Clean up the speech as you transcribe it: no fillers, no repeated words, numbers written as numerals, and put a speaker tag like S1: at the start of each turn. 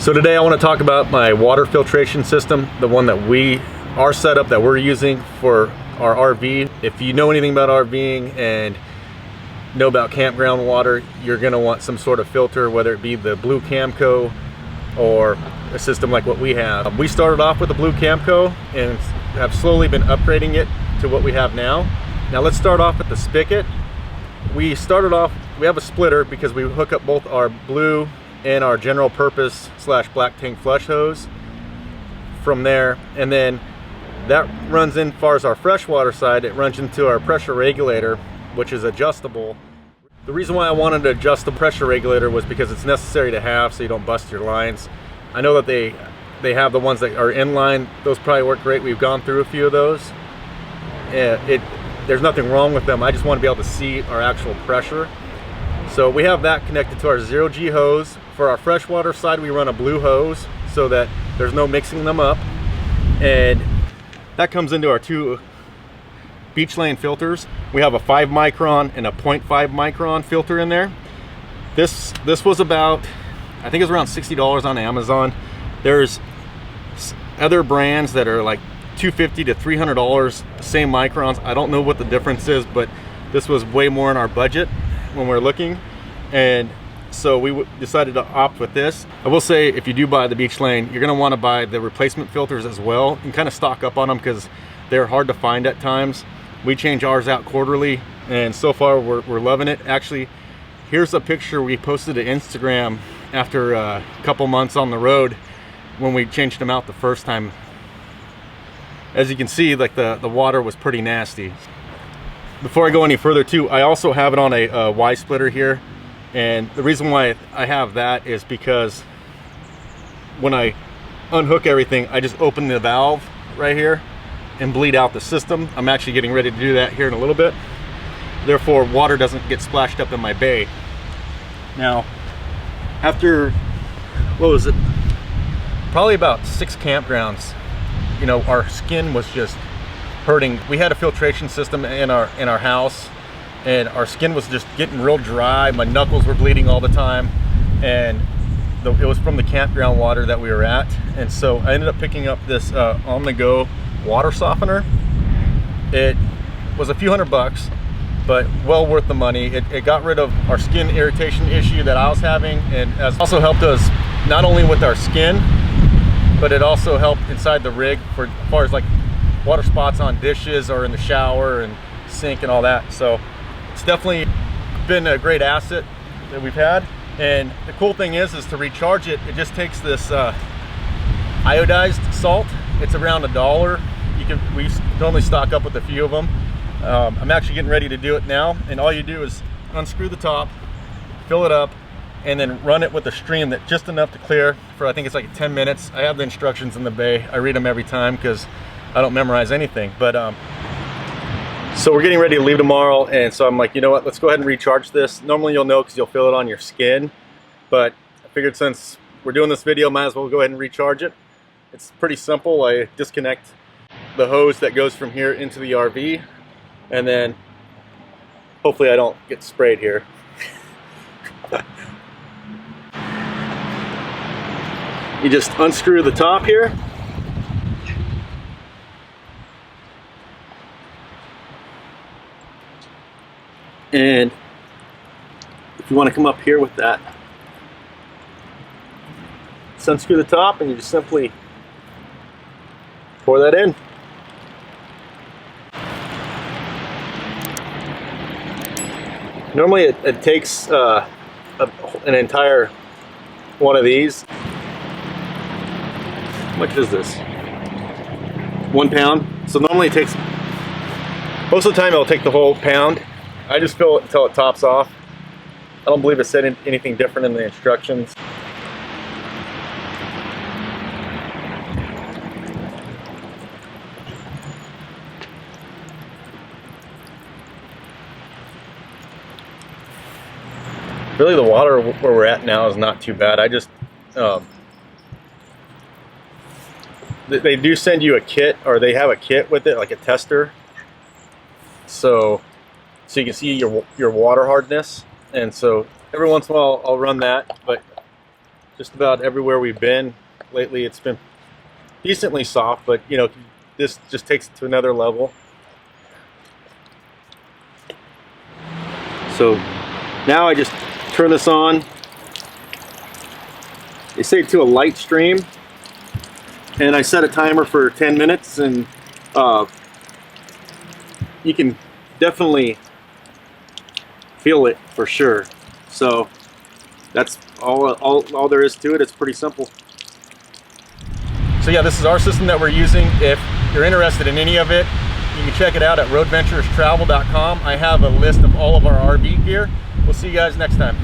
S1: So today I want to talk about my water filtration system, the one that our setup that we're using for our RV. If you know anything about RVing and know about campground water, you're going to want some sort of filter, whether it be the blue CAMCO or a system like what we have. We started off with the blue CAMCO and have slowly been upgrading it to what we have now. Now let's start off with the spigot. We have a splitter because we hook up both our blue and our general purpose / black tank flush hose from there, and then that runs in, as far as our freshwater side, it runs into our pressure regulator, which is adjustable. The reason why I wanted to adjust the pressure regulator was because it's necessary to have so you don't bust your lines. I know that they have the ones that are inline. Those probably work great. We've gone through a few of those. There's nothing wrong with them. I just want to be able to see our actual pressure. So we have that connected to our 0G hose. For our freshwater side, we run a blue hose so that there's no mixing them up. And that comes into our two Beech Lane filters. We have a 5 micron and a 0.5 micron filter in there. This was about, I think it's around $60 on Amazon. There's other brands that are like $250 to $300, same microns. I don't know what the difference is, but this was way more in our budget when we're looking, and so we decided to opt with this. I will say, if you do buy the Beech Lane, you're going to want to buy the replacement filters as well and kind of stock up on them because they're hard to find at times. We change ours out quarterly, and so far we're loving it. Actually, here's a picture we posted to Instagram after a couple months on the road when we changed them out the first time. As you can see, like the water was pretty nasty. Before I go any further too, I also have it on a Y splitter here, and the reason why I have that is because when I unhook everything, I just open the valve right here and bleed out the system. I'm actually getting ready to do that here in a little bit. Therefore, water doesn't get splashed up in my bay. Now, after, what was it? Probably about 6 campgrounds, you know, our skin was just hurting. We had a filtration system in our house, and our skin was just getting real dry. My knuckles were bleeding all the time, and it was from the campground water that we were at. And so I ended up picking up this on-the-go water softener. It was a few $100, but well worth the money. It got rid of our skin irritation issue that I was having, and has also helped us not only with our skin, but it also helped inside the rig for as far as like water spots on dishes or in the shower and sink and all that. So it's definitely been a great asset that we've had. And the cool thing is to recharge it, it just takes this iodized salt. It's around $1. We normally stock up with a few of them. I'm actually getting ready to do it now, and all you do is unscrew the top, fill it up, and then run it with a stream that just enough to clear for, I think it's like 10 minutes. I have the instructions in the bay. I read them every time because I don't memorize anything. But so we're getting ready to leave tomorrow, and so I'm like, you know what, let's go ahead and recharge this. Normally you'll know because you'll feel it on your skin, but I figured since we're doing this video, might as well go ahead and recharge it. It's pretty simple. I disconnect the hose that goes from here into the RV, and then hopefully I don't get sprayed here. You just unscrew the top here, and if you want to come up here with that, just unscrew the top and you just simply pour that in. Normally it takes an entire one of these. How much is this? 1 pound. So normally it takes, most of the time it'll take the whole pound. I just fill it until it tops off. I don't believe it said anything different in the instructions. Really, the water where we're at now is not too bad. I just they do send you a kit, or they have a kit with it, like a tester, so you can see your water hardness. And so every once in a while I'll run that, but just about everywhere we've been lately. It's been decently soft, but you know, this just takes it to another level. So now I just turn this on. They say to a light stream, and I set a timer for 10 minutes, and you can definitely feel it for sure. So that's all there is to it. It's pretty simple. So yeah, this is our system that we're using. If you're interested in any of it, you can check it out at roadventurestravel.com. I have a list of all of our RV gear. We'll see you guys next time.